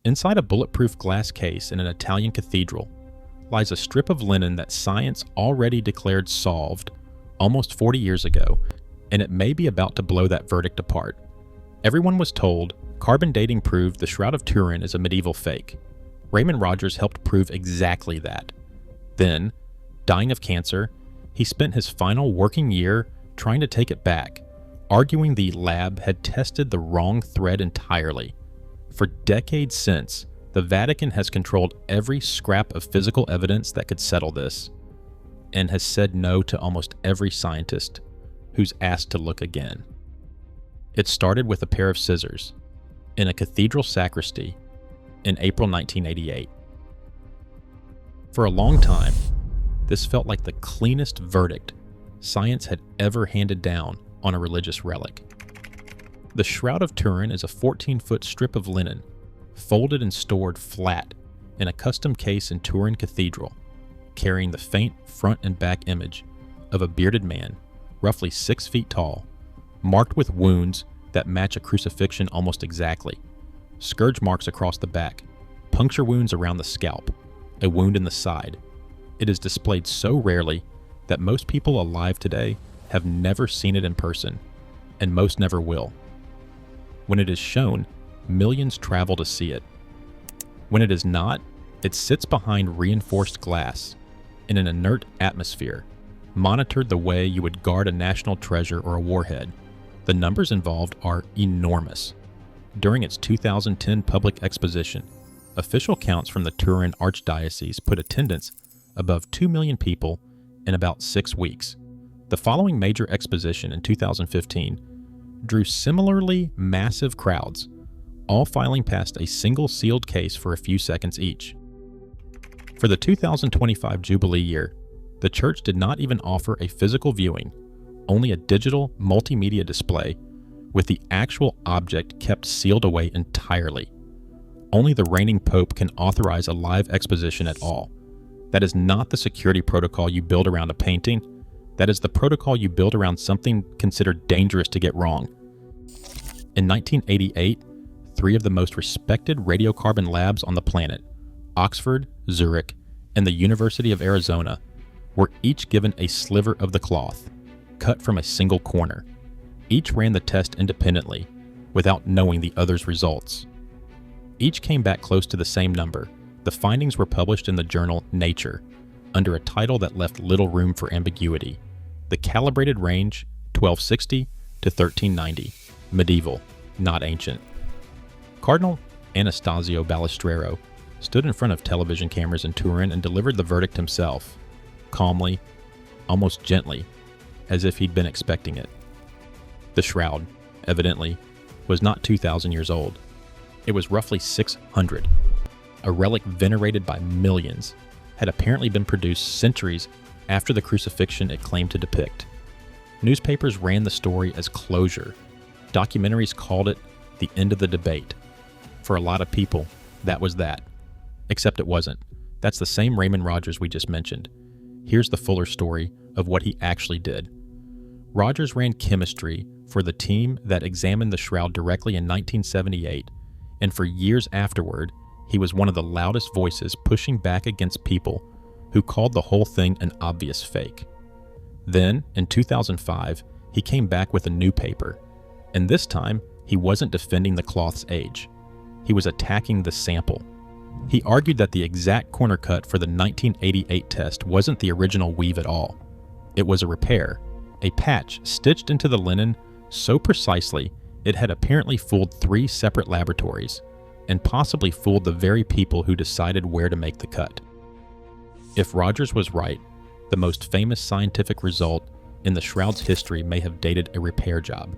Inside a bulletproof glass case in an Italian cathedral lies a strip of linen that science already declared solved almost 40 years ago, and it may be about to blow that verdict apart. Everyone was told carbon dating proved the Shroud of Turin is a medieval fake. Raymond Rogers helped prove exactly that. Then, dying of cancer, he spent his final working year trying to take it back, arguing the lab had tested the wrong thread entirely. For decades since, the Vatican has controlled every scrap of physical evidence that could settle this, and has said no to almost every scientist who's asked to look again. It started with a pair of scissors in a cathedral sacristy in April 1988. For a long time, this felt like the cleanest verdict science had ever handed down on a religious relic. The Shroud of Turin is a 14-foot strip of linen, folded and stored flat in a custom case in Turin Cathedral, carrying the faint front and back image of a bearded man, roughly 6 feet tall, marked with wounds that match a crucifixion almost exactly, scourge marks across the back, puncture wounds around the scalp, a wound in the side. It is displayed so rarely that most people alive today have never seen it in person, and most never will. When it is shown, millions travel to see it. When it is not, it sits behind reinforced glass in an inert atmosphere, monitored the way you would guard a national treasure or a warhead. The numbers involved are enormous. During its 2010 public exposition, official counts from the Turin Archdiocese put attendance above 2 million people in about 6 weeks. The following major exposition in 2015 drew similarly massive crowds, all filing past a single sealed case for a few seconds each. For the 2025 Jubilee year, the church did not even offer a physical viewing, only a digital multimedia display with the actual object kept sealed away entirely. Only the reigning pope can authorize a live exposition at all. That is not the security protocol you build around a painting. That is the protocol you build around something considered dangerous to get wrong. In 1988, 3 of the most respected radiocarbon labs on the planet, Oxford, Zurich, and the University of Arizona, were each given a sliver of the cloth, cut from a single corner. Each ran the test independently, without knowing the other's results. Each came back close to the same number. The findings were published in the journal Nature, under a title that left little room for ambiguity. The calibrated range, 1260 to 1390, medieval, not ancient. Cardinal Anastasio Balestrero stood in front of television cameras in Turin and delivered the verdict himself, calmly, almost gently, as if he'd been expecting it. The shroud, evidently, was not 2,000 years old. It was roughly 600. A relic venerated by millions, had apparently been produced centuries after the crucifixion it claimed to depict. Newspapers ran the story as closure. Documentaries called it the end of the debate. For a lot of people, that was that. Except it wasn't. That's the same Raymond Rogers we just mentioned. Here's the fuller story of what he actually did. Rogers ran chemistry for the team that examined the shroud directly in 1978, and for years afterward, he was one of the loudest voices pushing back against people who called the whole thing an obvious fake. Then, in 2005, he came back with a new paper, and this time, he wasn't defending the cloth's age. He was attacking the sample. He argued that the exact corner cut for the 1988 test wasn't the original weave at all. It was a repair, a patch stitched into the linen so precisely it had apparently fooled 3 separate laboratories, and possibly fooled the very people who decided where to make the cut. If Rogers was right, the most famous scientific result in the shroud's history may have dated a repair job,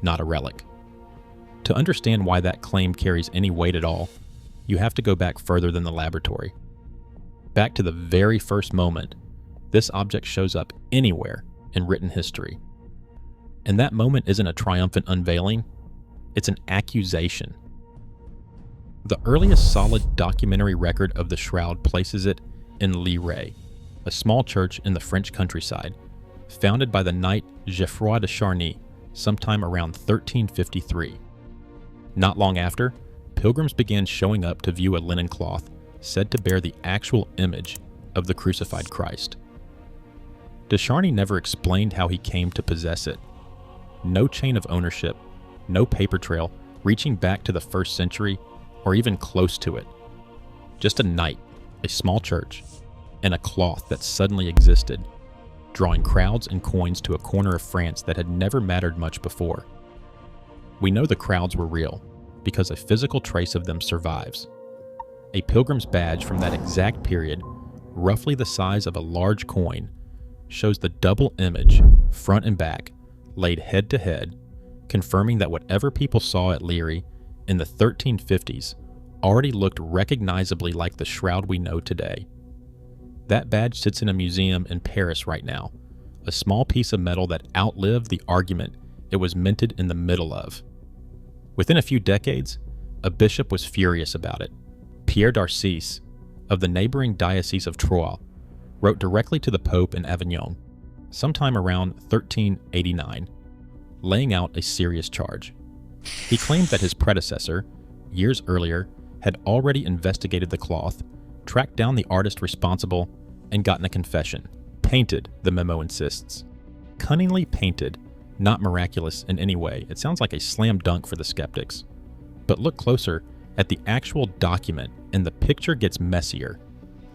not a relic. To understand why that claim carries any weight at all, you have to go back further than the laboratory. Back to the very first moment this object shows up anywhere in written history. And that moment isn't a triumphant unveiling, it's an accusation. The earliest solid documentary record of the shroud places it in Lirey, a small church in the French countryside, founded by the knight Geoffroy de Charny sometime around 1353. Not long after, pilgrims began showing up to view a linen cloth said to bear the actual image of the crucified Christ. Descharny never explained how he came to possess it. No chain of ownership, no paper trail reaching back to the 1st century or even close to it. Just a night, a small church, and a cloth that suddenly existed, drawing crowds and coins to a corner of France that had never mattered much before. We know the crowds were real because a physical trace of them survives. A pilgrim's badge from that exact period, roughly the size of a large coin, shows the double image, front and back, laid head to head, confirming that whatever people saw at Liry in the 1350s already looked recognizably like the shroud we know today. That badge sits in a museum in Paris right now, a small piece of metal that outlived the argument it was minted in the middle of. Within a few decades, a bishop was furious about it. Pierre d'Arcis, of the neighboring Diocese of Troyes, wrote directly to the Pope in Avignon, sometime around 1389, laying out a serious charge. He claimed that his predecessor, years earlier, had already investigated the cloth, tracked down the artist responsible, and gotten a confession. Painted, the memo insists. Cunningly painted, not miraculous in any way. It sounds like a slam dunk for the skeptics. But look closer at the actual document, and the picture gets messier.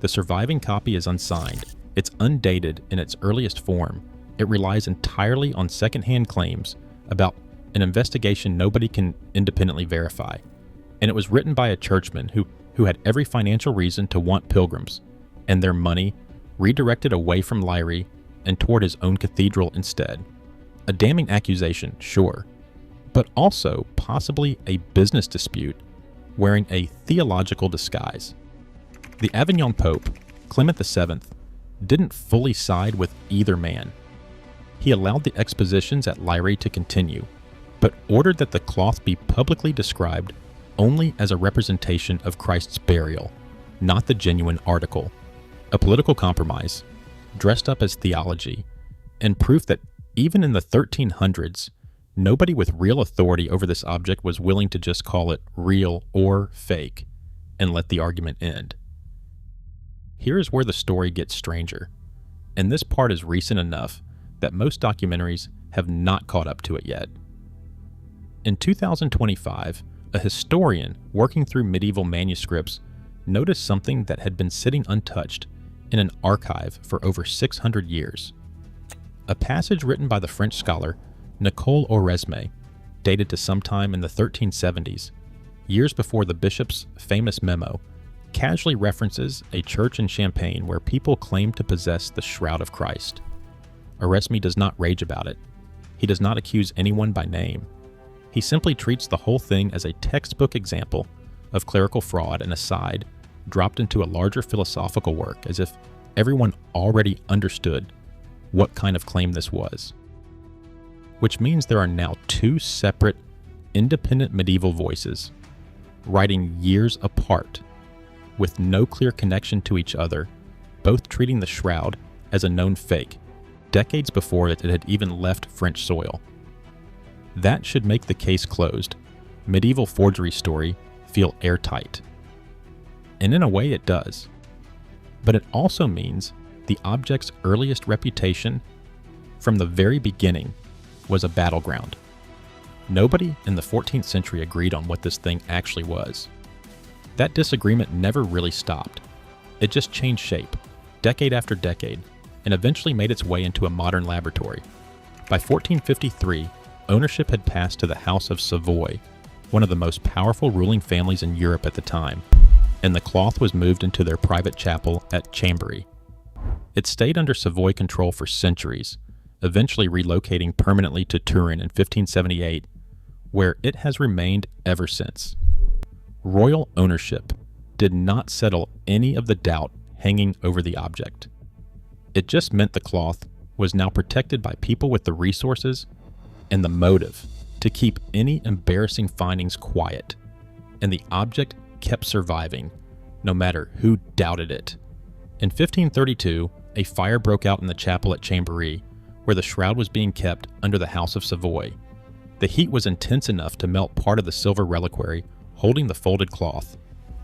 The surviving copy is unsigned. It's undated in its earliest form. It relies entirely on secondhand claims about an investigation nobody can independently verify. And it was written by a churchman who had every financial reason to want pilgrims and their money redirected away from Liry and toward his own cathedral instead. A damning accusation, sure, but also possibly a business dispute wearing a theological disguise. The Avignon Pope, Clement VII, didn't fully side with either man. He allowed the expositions at Liry to continue, but ordered that the cloth be publicly described only as a representation of Christ's burial, not the genuine article. A political compromise, dressed up as theology, and proof that even in the 1300s, nobody with real authority over this object was willing to just call it real or fake and let the argument end. Here is where the story gets stranger, and this part is recent enough that most documentaries have not caught up to it yet. In 2025, a historian working through medieval manuscripts noticed something that had been sitting untouched in an archive for over 600 years. A passage written by the French scholar Nicole Oresme, dated to sometime in the 1370s, years before the bishop's famous memo, casually references a church in Champagne where people claim to possess the Shroud of Christ. Oresme does not rage about it. He does not accuse anyone by name. He simply treats the whole thing as a textbook example of clerical fraud and aside, dropped into a larger philosophical work as if everyone already understood what kind of claim this was. Which means there are now two separate, independent medieval voices, writing years apart, with no clear connection to each other, both treating the shroud as a known fake, decades before it had even left French soil. That should make the case closed, medieval forgery story, feel airtight. And in a way it does. But it also means the object's earliest reputation, from the very beginning, was a battleground. Nobody in the 14th century agreed on what this thing actually was. That disagreement never really stopped. It just changed shape, decade after decade, and eventually made its way into a modern laboratory. By 1453, ownership had passed to the House of Savoy, one of the most powerful ruling families in Europe at the time, and the cloth was moved into their private chapel at Chambéry. It stayed under Savoy control for centuries, eventually relocating permanently to Turin in 1578, where it has remained ever since. Royal ownership did not settle any of the doubt hanging over the object. It just meant the cloth was now protected by people with the resources and the motive to keep any embarrassing findings quiet, and the object kept surviving, no matter who doubted it. In 1532, a fire broke out in the chapel at Chambéry, where the shroud was being kept under the House of Savoy. The heat was intense enough to melt part of the silver reliquary holding the folded cloth,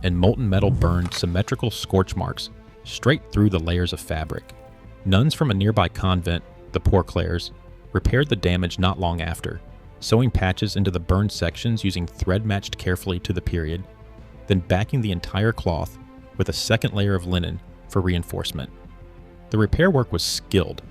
and molten metal burned symmetrical scorch marks straight through the layers of fabric. Nuns from a nearby convent, the Poor Clares, repaired the damage not long after, sewing patches into the burned sections using thread matched carefully to the period, then backing the entire cloth with a second layer of linen for reinforcement. The repair work was skilled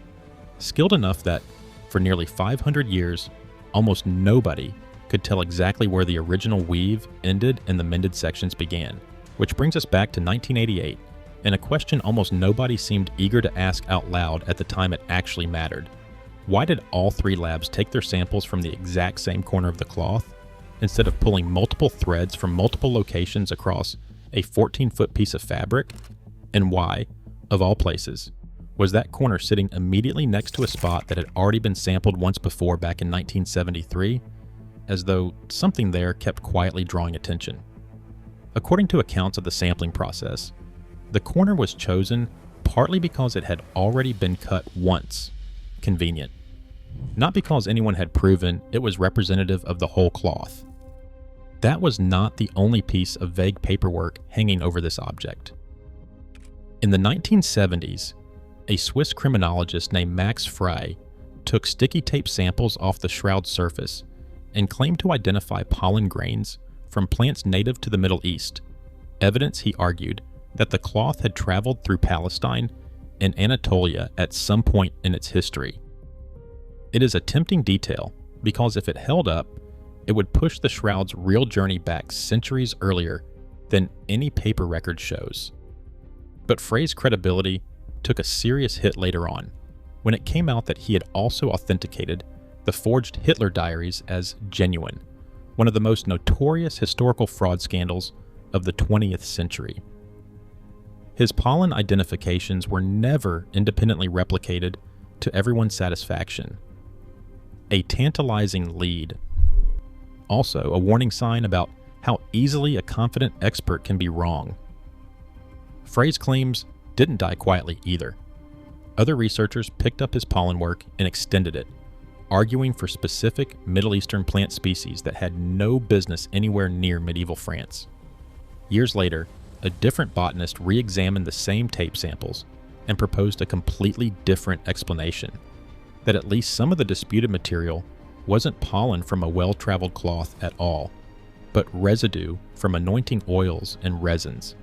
enough that, for nearly 500 years, almost nobody could tell exactly where the original weave ended and the mended sections began. Which brings us back to 1988, and a question almost nobody seemed eager to ask out loud at the time it actually mattered. Why did all 3 labs take their samples from the exact same corner of the cloth, instead of pulling multiple threads from multiple locations across a 14-foot piece of fabric? And why, of all places, was that corner sitting immediately next to a spot that had already been sampled once before back in 1973, as though something there kept quietly drawing attention? According to accounts of the sampling process, the corner was chosen partly because it had already been cut once. Convenient. Not because anyone had proven it was representative of the whole cloth. That was not the only piece of vague paperwork hanging over this object. In the 1970s, a Swiss criminologist named Max Frey took sticky tape samples off the shroud surface and claimed to identify pollen grains from plants native to the Middle East, evidence, he argued, that the cloth had traveled through Palestine and Anatolia at some point in its history. It is a tempting detail because if it held up, it would push the shroud's real journey back centuries earlier than any paper record shows. But Frey's credibility took a serious hit later on, when it came out that he had also authenticated the forged Hitler diaries as genuine, one of the most notorious historical fraud scandals of the 20th century. His pollen identifications were never independently replicated to everyone's satisfaction. A tantalizing lead. Also, a warning sign about how easily a confident expert can be wrong. Frey's claims didn't die quietly either. Other researchers picked up his pollen work and extended it, arguing for specific Middle Eastern plant species that had no business anywhere near medieval France. Years later, a different botanist re-examined the same tape samples and proposed a completely different explanation, that at least some of the disputed material wasn't pollen from a well-traveled cloth at all, but residue from anointing oils and resins,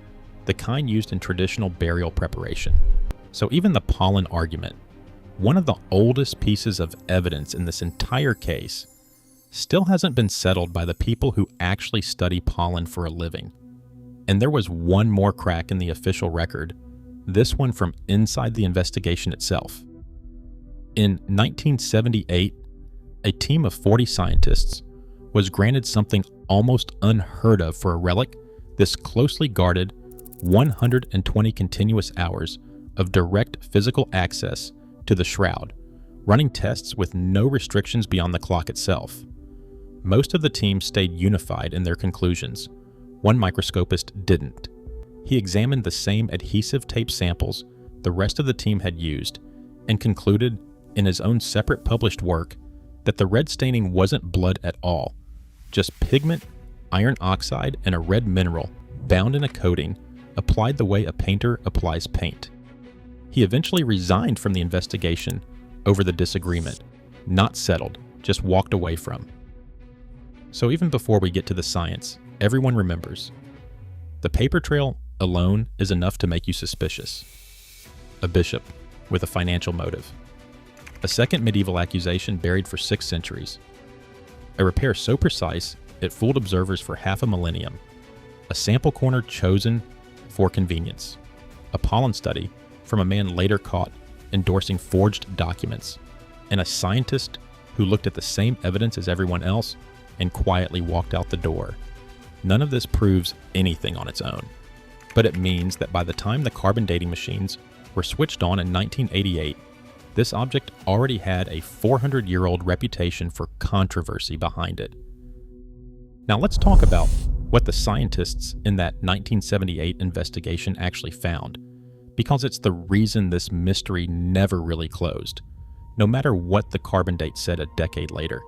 the kind used in traditional burial preparation. So even the pollen argument, one of the oldest pieces of evidence in this entire case, still hasn't been settled by the people who actually study pollen for a living. And there was one more crack in the official record, this one from inside the investigation itself. In 1978, a team of 40 scientists was granted something almost unheard of for a relic this closely guarded 120 continuous hours of direct physical access to the shroud, running tests with no restrictions beyond the clock itself. Most of the team stayed unified in their conclusions. One microscopist didn't. He examined the same adhesive tape samples the rest of the team had used and concluded in his own separate published work that the red staining wasn't blood at all, just pigment, iron oxide, and a red mineral bound in a coating applied the way a painter applies paint. He eventually resigned from the investigation over the disagreement, not settled, just walked away from. So even before we get to the science, everyone remembers, the paper trail alone is enough to make you suspicious. A bishop with a financial motive. A second medieval accusation buried for 6 centuries. A repair so precise it fooled observers for half a millennium. A sample corner chosen for convenience. A pollen study from a man later caught endorsing forged documents. And a scientist who looked at the same evidence as everyone else and quietly walked out the door. None of this proves anything on its own, but it means that by the time the carbon dating machines were switched on in 1988, this object already had a 400-year-old reputation for controversy behind it. Now let's talk about what the scientists in that 1978 investigation actually found, because it's the reason this mystery never really closed, no matter what the carbon date said a decade later.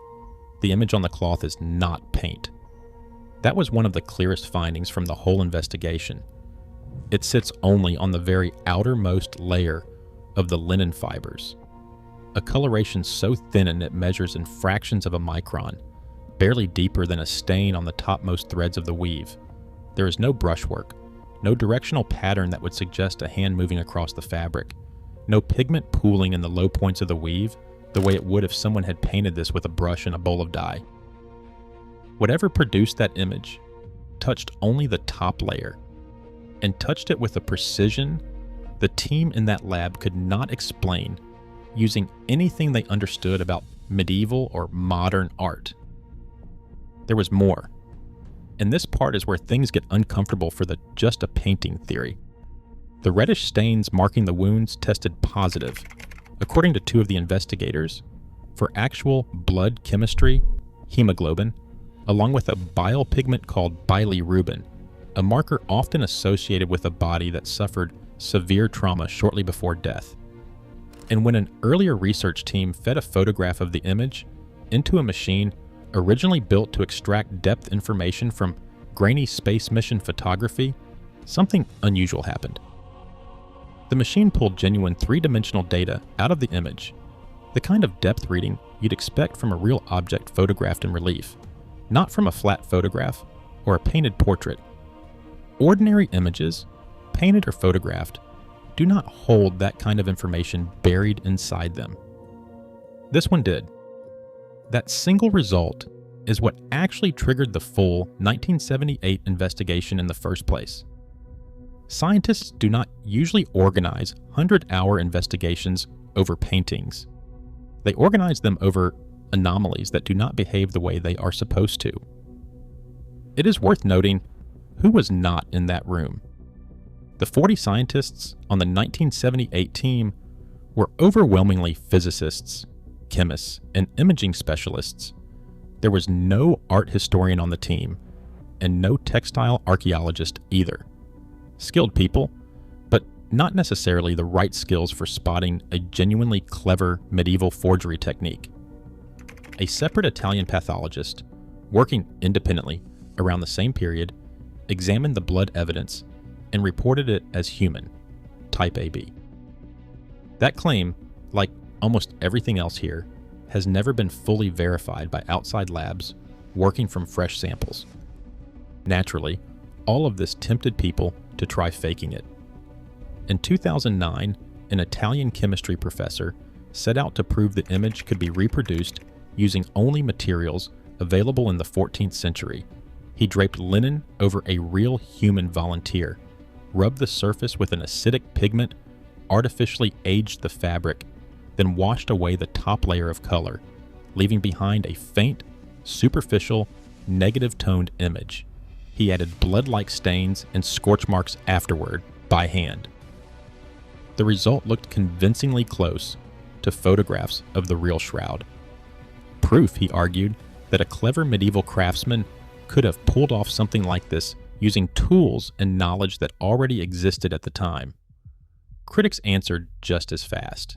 The image on the cloth is not paint. That was one of the clearest findings from the whole investigation. It sits only on the very outermost layer of the linen fibers, a coloration so thin it measures in fractions of a micron, barely deeper than a stain on the topmost threads of the weave. There is no brushwork, no directional pattern that would suggest a hand moving across the fabric, no pigment pooling in the low points of the weave the way it would if someone had painted this with a brush and a bowl of dye. Whatever produced that image touched only the top layer, and touched it with a precision the team in that lab could not explain using anything they understood about medieval or modern art. There was more, and this part is where things get uncomfortable for the just a painting theory. The reddish stains marking the wounds tested positive, according to two of the investigators, for actual blood chemistry, hemoglobin, along with a bile pigment called bilirubin, a marker often associated with a body that suffered severe trauma shortly before death. And when an earlier research team fed a photograph of the image into a machine originally built to extract depth information from grainy space mission photography, something unusual happened. The machine pulled genuine three-dimensional data out of the image, the kind of depth reading you'd expect from a real object photographed in relief, not from a flat photograph or a painted portrait. Ordinary images, painted or photographed, do not hold that kind of information buried inside them. This one did. That single result is what actually triggered the full 1978 investigation in the first place. Scientists do not usually organize 100-hour investigations over paintings. They organize them over anomalies that do not behave the way they are supposed to. It is worth noting who was not in that room. The 40 scientists on the 1978 team were overwhelmingly physicists, chemists, and imaging specialists. There was no art historian on the team, and no textile archaeologist either. Skilled people, but not necessarily the right skills for spotting a genuinely clever medieval forgery technique. A separate Italian pathologist, working independently around the same period, examined the blood evidence and reported it as human, type AB. That claim, like almost everything else here, has never been fully verified by outside labs working from fresh samples. Naturally, all of this tempted people to try faking it. In 2009, an Italian chemistry professor set out to prove the image could be reproduced using only materials available in the 14th century. He draped linen over a real human volunteer, rubbed the surface with an acidic pigment, artificially aged the fabric, then washed away the top layer of color, leaving behind a faint, superficial, negative-toned image. He added blood-like stains and scorch marks afterward, by hand. The result looked convincingly close to photographs of the real shroud. Proof, he argued, that a clever medieval craftsman could have pulled off something like this using tools and knowledge that already existed at the time. Critics answered just as fast.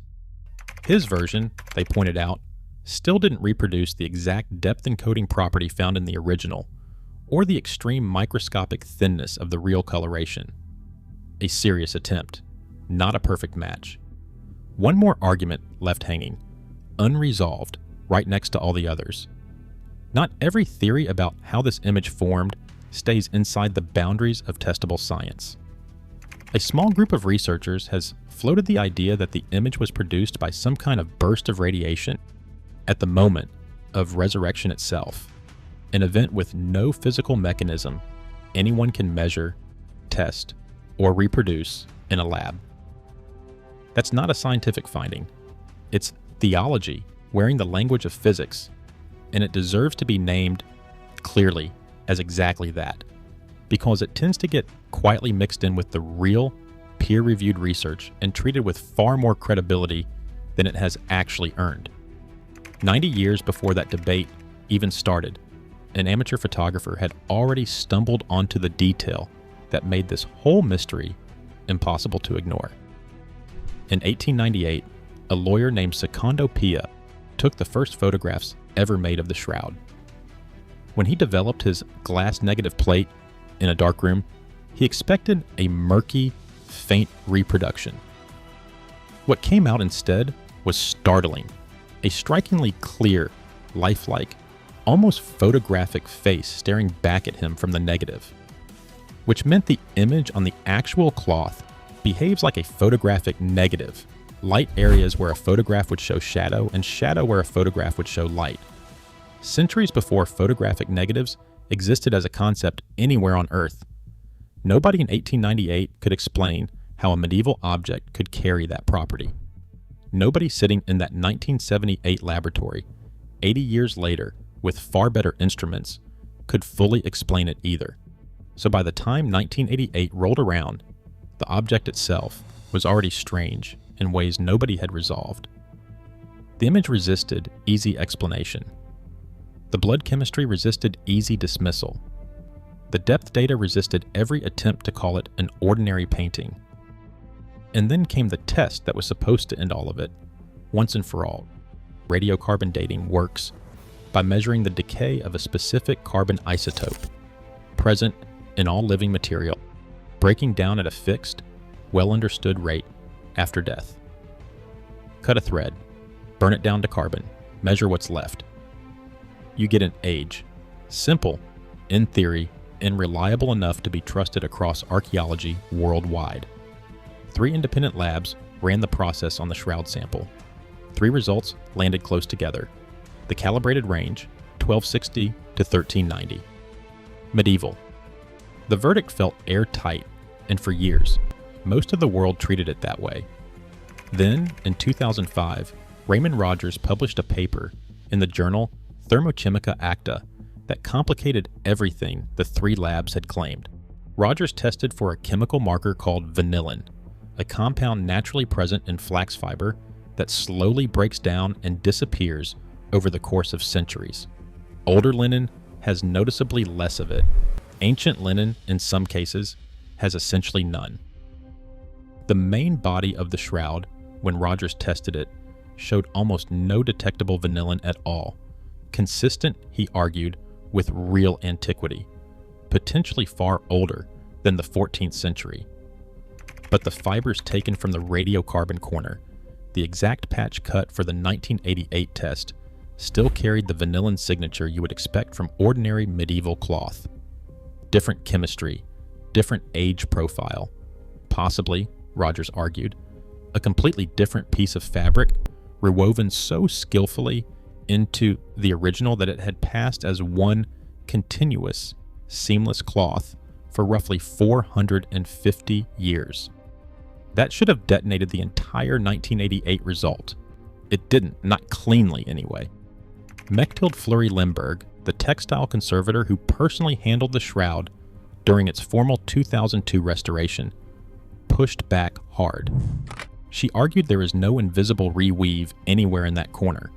His version, they pointed out, still didn't reproduce the exact depth encoding property found in the original, or the extreme microscopic thinness of the real coloration. A serious attempt, not a perfect match. One more argument left hanging, unresolved, right next to all the others. Not every theory about how this image formed stays inside the boundaries of testable science. A small group of researchers has floated the idea that the image was produced by some kind of burst of radiation at the moment of resurrection itself, an event with no physical mechanism anyone can measure, test, or reproduce in a lab. That's not a scientific finding. It's theology wearing the language of physics, and it deserves to be named clearly as exactly that, because it tends to get quietly mixed in with the real, peer-reviewed research and treated with far more credibility than it has actually earned. 90 years before that debate even started, an amateur photographer had already stumbled onto the detail that made this whole mystery impossible to ignore. In 1898, a lawyer named Secondo Pia took the first photographs ever made of the shroud. When he developed his glass negative plate in a darkroom, he expected a murky, faint reproduction. What came out instead was startling. A strikingly clear, lifelike, almost photographic face staring back at him from the negative, which meant the image on the actual cloth behaves like a photographic negative. Light areas where a photograph would show shadow, and shadow where a photograph would show light. Centuries before photographic negatives existed as a concept anywhere on Earth, nobody in 1898 could explain how a medieval object could carry that property. Nobody sitting in that 1978 laboratory, 80 years later, with far better instruments, could fully explain it either. So by the time 1988 rolled around, the object itself was already strange in ways nobody had resolved. The image resisted easy explanation. The blood chemistry resisted easy dismissal. The depth data resisted every attempt to call it an ordinary painting. And then came the test that was supposed to end all of it, once and for all. Radiocarbon dating works by measuring the decay of a specific carbon isotope present in all living material, breaking down at a fixed, well-understood rate after death. Cut a thread, burn it down to carbon, measure what's left. You get an age, simple, in theory, and reliable enough to be trusted across archaeology worldwide. 3 independent labs ran the process on the shroud sample. 3 results landed close together. The calibrated range, 1260 to 1390. Medieval. The verdict felt airtight, and for years, most of the world treated it that way. Then, in 2005, Raymond Rogers published a paper in the journal Thermochimica Acta that complicated everything the 3 labs had claimed. Rogers tested for a chemical marker called vanillin, a compound naturally present in flax fiber that slowly breaks down and disappears over the course of centuries. Older linen has noticeably less of it. Ancient linen, in some cases, has essentially none. The main body of the shroud, when Rogers tested it, showed almost no detectable vanillin at all, consistent, he argued, with real antiquity, potentially far older than the 14th century. But the fibers taken from the radiocarbon corner, the exact patch cut for the 1988 test, still carried the vanillin signature you would expect from ordinary medieval cloth. Different chemistry, different age profile, possibly, Rogers argued, a completely different piece of fabric, rewoven so skillfully into the original that it had passed as one continuous, seamless cloth for roughly 450 years. That should have detonated the entire 1988 result. It didn't, not cleanly anyway. Mechthild Fleury Limburg, the textile conservator who personally handled the shroud during its formal 2002 restoration, pushed back hard. She argued there is no invisible reweave anywhere in that corner.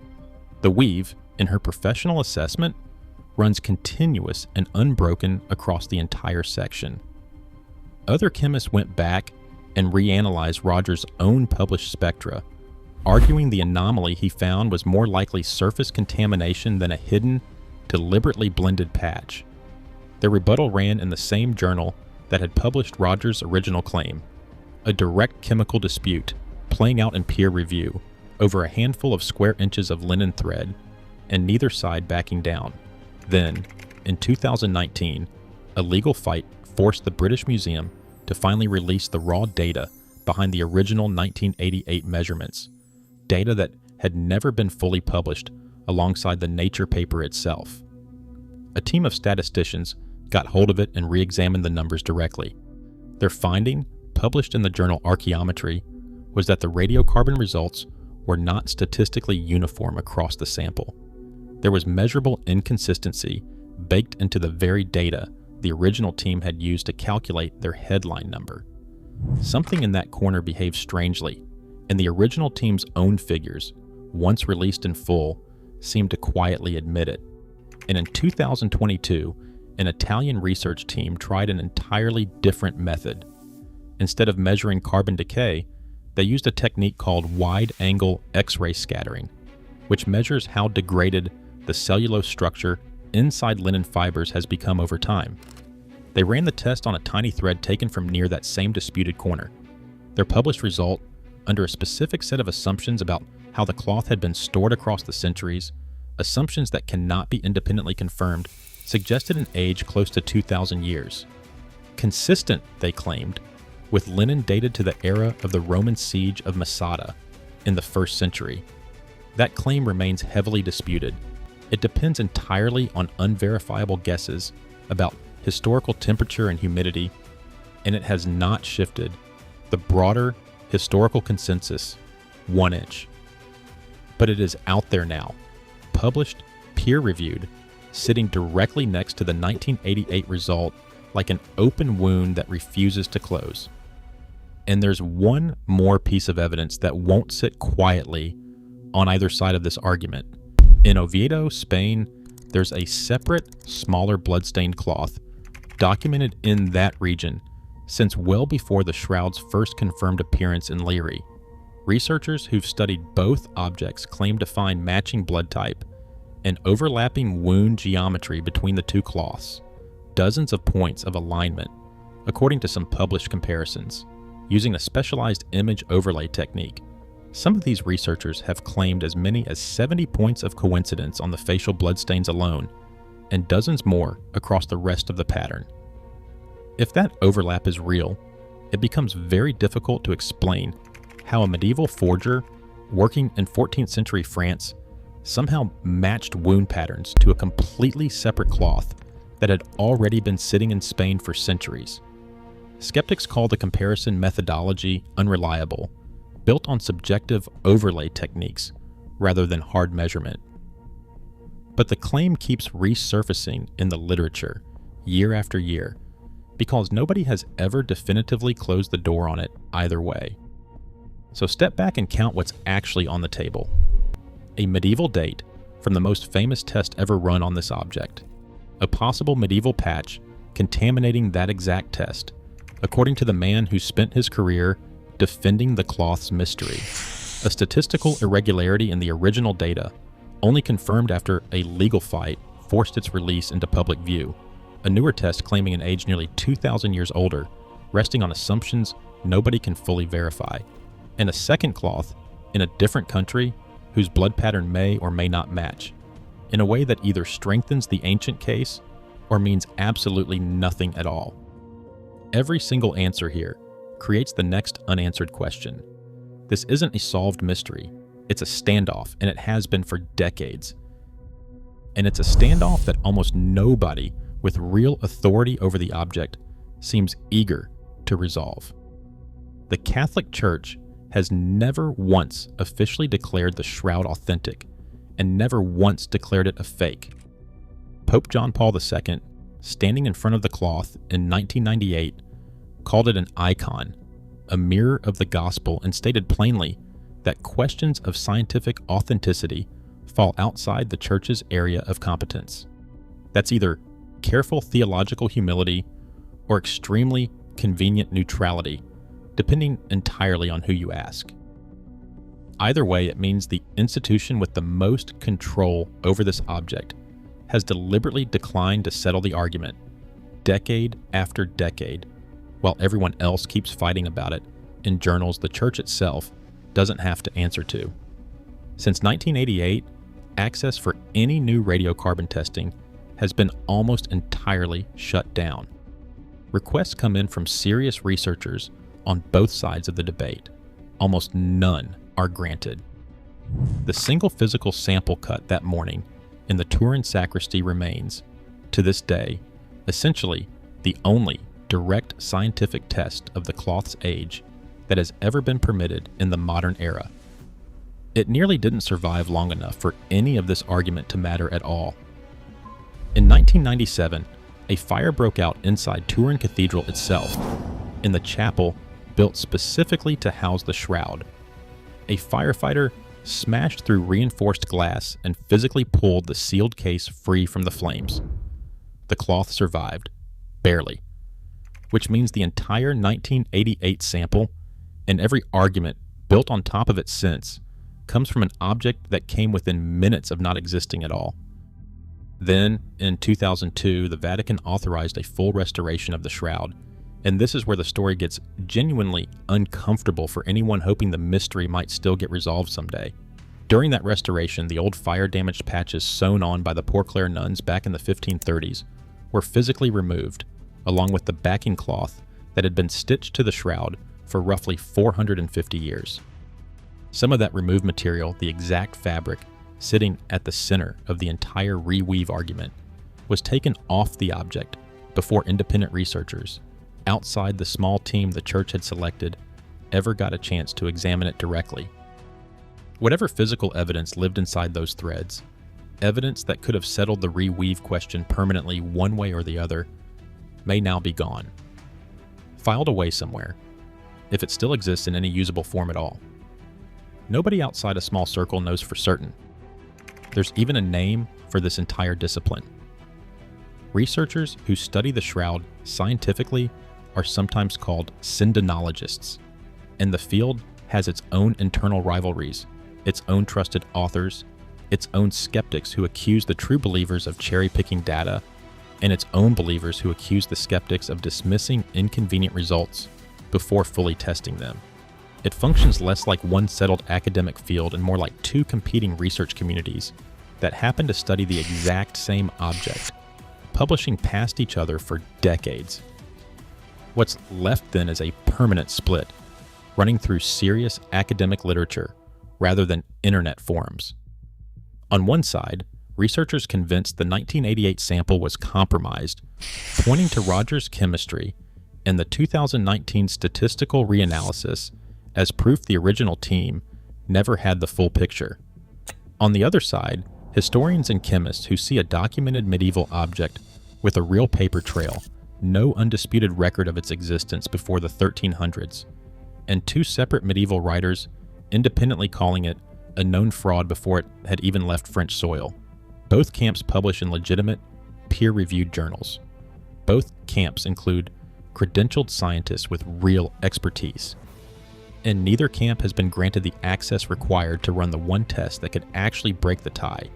The weave, in her professional assessment, runs continuous and unbroken across the entire section. Other chemists went back and reanalyzed Rogers' own published spectra, arguing the anomaly he found was more likely surface contamination than a hidden, deliberately blended patch. Their rebuttal ran in the same journal that had published Rogers' original claim, a direct chemical dispute playing out in peer review over a handful of square inches of linen thread, and neither side backing down. Then, in 2019, a legal fight forced the British Museum to finally release the raw data behind the original 1988 measurements, data that had never been fully published alongside the Nature paper itself. A team of statisticians got hold of it and re-examined the numbers directly. Their finding, published in the journal Archaeology, was that the radiocarbon results were not statistically uniform across the sample. There was measurable inconsistency baked into the very data the original team had used to calculate their headline number. Something in that corner behaved strangely, and the original team's own figures, once released in full, seemed to quietly admit it. And in 2022, an Italian research team tried an entirely different method. Instead of measuring carbon decay, they used a technique called wide-angle X-ray scattering, which measures how degraded the cellulose structure inside linen fibers has become over time. They ran the test on a tiny thread taken from near that same disputed corner. Their published result, under a specific set of assumptions about how the cloth had been stored across the centuries, assumptions that cannot be independently confirmed, suggested an age close to 2,000 years. Consistent, they claimed, with linen dated to the era of the Roman siege of Masada in the 1st century. That claim remains heavily disputed. It depends entirely on unverifiable guesses about historical temperature and humidity, and it has not shifted the broader historical consensus 1 inch. But it is out there now, published, peer-reviewed, sitting directly next to the 1988 result like an open wound that refuses to close. And there's one more piece of evidence that won't sit quietly on either side of this argument. In Oviedo, Spain, there's a separate, smaller bloodstained cloth documented in that region since well before the shroud's first confirmed appearance in Leary. Researchers who've studied both objects claim to find matching blood type and overlapping wound geometry between the two cloths, dozens of points of alignment, according to some published comparisons, using a specialized image overlay technique. Some of these researchers have claimed as many as 70 points of coincidence on the facial bloodstains alone, and dozens more across the rest of the pattern. If that overlap is real, it becomes very difficult to explain how a medieval forger working in 14th century France somehow matched wound patterns to a completely separate cloth that had already been sitting in Spain for centuries. Skeptics call the comparison methodology unreliable, built on subjective overlay techniques rather than hard measurement. But the claim keeps resurfacing in the literature year after year because nobody has ever definitively closed the door on it either way. So step back and count what's actually on the table. A medieval date from the most famous test ever run on this object. A possible medieval patch contaminating that exact test, according to the man who spent his career defending the cloth's mystery. A statistical irregularity in the original data, only confirmed after a legal fight forced its release into public view. A newer test claiming an age nearly 2,000 years older, resting on assumptions nobody can fully verify. And a second cloth in a different country whose blood pattern may or may not match, in a way that either strengthens the ancient case or means absolutely nothing at all. Every single answer here creates the next unanswered question. This isn't a solved mystery. It's a standoff, and it has been for decades. And it's a standoff that almost nobody with real authority over the object seems eager to resolve. The Catholic Church has never once officially declared the shroud authentic, and never once declared it a fake. Pope John Paul II, standing in front of the cloth in 1998, called it an icon, a mirror of the gospel, and stated plainly that questions of scientific authenticity fall outside the Church's area of competence. That's either careful theological humility or extremely convenient neutrality, depending entirely on who you ask. Either way, it means the institution with the most control over this object has deliberately declined to settle the argument, decade after decade, while everyone else keeps fighting about it in journals the Church itself doesn't have to answer to. Since 1988, access for any new radiocarbon testing has been almost entirely shut down. Requests come in from serious researchers on both sides of the debate. Almost none are granted. The single physical sample cut that morning in the Turin sacristy remains, to this day, essentially the only direct scientific test of the cloth's age that has ever been permitted in the modern era. It nearly didn't survive long enough for any of this argument to matter at all. In 1997, a fire broke out inside Turin Cathedral itself, in the chapel built specifically to house the shroud. A firefighter smashed through reinforced glass and physically pulled the sealed case free from the flames. The cloth survived, barely, which means the entire 1988 sample and every argument built on top of it since comes from an object that came within minutes of not existing at all. Then, in 2002, the Vatican authorized a full restoration of the shroud, and this is where the story gets genuinely uncomfortable for anyone hoping the mystery might still get resolved someday. During that restoration, the old fire-damaged patches sewn on by the Poor Clare nuns back in the 1530s were physically removed, along with the backing cloth that had been stitched to the shroud for roughly 450 years. Some of that removed material, the exact fabric sitting at the center of the entire reweave argument, was taken off the object before independent researchers, outside the small team the church had selected, ever got a chance to examine it directly. Whatever physical evidence lived inside those threads, evidence that could have settled the reweave question permanently one way or the other, may now be gone. Filed away somewhere, if it still exists in any usable form at all. Nobody outside a small circle knows for certain. There's even a name for this entire discipline. Researchers who study the shroud scientifically are sometimes called syndenologists, and the field has its own internal rivalries, its own trusted authors, its own skeptics who accuse the true believers of cherry-picking data, and its own believers who accuse the skeptics of dismissing inconvenient results before fully testing them. It functions less like one settled academic field and more like two competing research communities that happen to study the exact same object, publishing past each other for decades. What's left then is a permanent split, running through serious academic literature rather than internet forums. On one side, researchers convinced the 1988 sample was compromised, pointing to Rogers' chemistry and the 2019 statistical reanalysis as proof the original team never had the full picture. On the other side, historians and chemists who see a documented medieval object with a real paper trail, no undisputed record of its existence before the 1300s, and two separate medieval writers independently calling it a known fraud before it had even left French soil. Both camps publish in legitimate, peer-reviewed journals. Both camps include credentialed scientists with real expertise. And neither camp has been granted the access required to run the one test that could actually break the tie.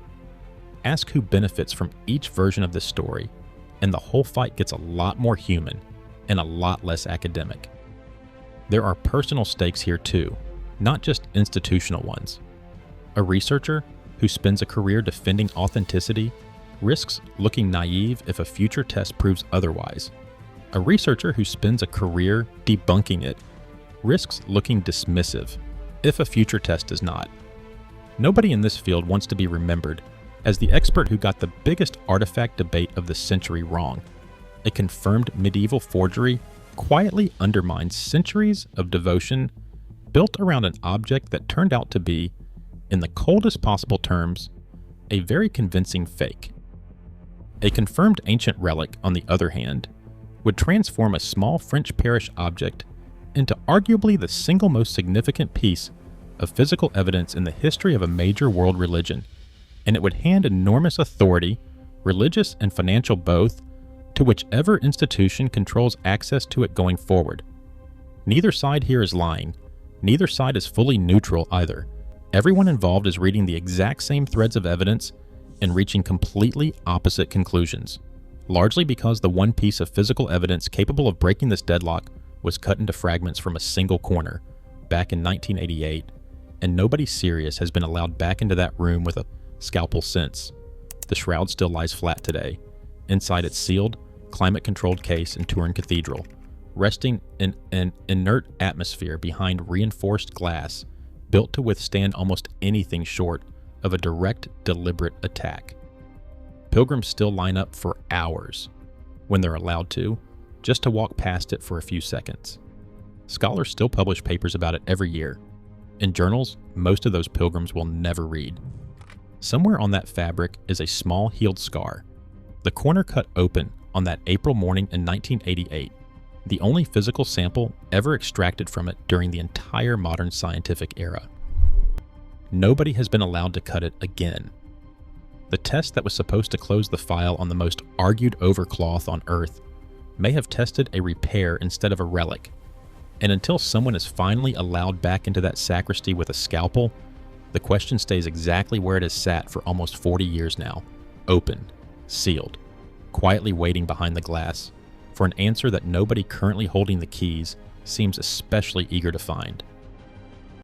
Ask who benefits from each version of this story, and the whole fight gets a lot more human and a lot less academic. There are personal stakes here too, not just institutional ones. A researcher who spends a career defending authenticity risks looking naive if a future test proves otherwise. A researcher who spends a career debunking it risks looking dismissive if a future test does not. Nobody in this field wants to be remembered as the expert who got the biggest artifact debate of the century wrong. A confirmed medieval forgery quietly undermines centuries of devotion built around an object that turned out to be, in the coldest possible terms, a very convincing fake. A confirmed ancient relic, on the other hand, would transform a small French parish object into arguably the single most significant piece of physical evidence in the history of a major world religion, and it would hand enormous authority, religious and financial both, to whichever institution controls access to it going forward. Neither side here is lying. Neither side is fully neutral either. Everyone involved is reading the exact same threads of evidence and reaching completely opposite conclusions, largely because the one piece of physical evidence capable of breaking this deadlock was cut into fragments from a single corner back in 1988, and nobody serious has been allowed back into that room with a scalpel since. The shroud still lies flat today, inside its sealed, climate-controlled case in Turin Cathedral, resting in an inert atmosphere behind reinforced glass built to withstand almost anything short of a direct, deliberate attack. Pilgrims still line up for hours, when they're allowed to, just to walk past it for a few seconds. Scholars still publish papers about it every year. In journals, most of those pilgrims will never read. Somewhere on that fabric is a small healed scar, the corner cut open on that April morning in 1988, the only physical sample ever extracted from it during the entire modern scientific era. Nobody has been allowed to cut it again. The test that was supposed to close the file on the most argued over cloth on Earth may have tested a repair instead of a relic, and until someone is finally allowed back into that sacristy with a scalpel, the question stays exactly where it has sat for almost 40 years now, open, sealed, quietly waiting behind the glass for an answer that nobody currently holding the keys seems especially eager to find.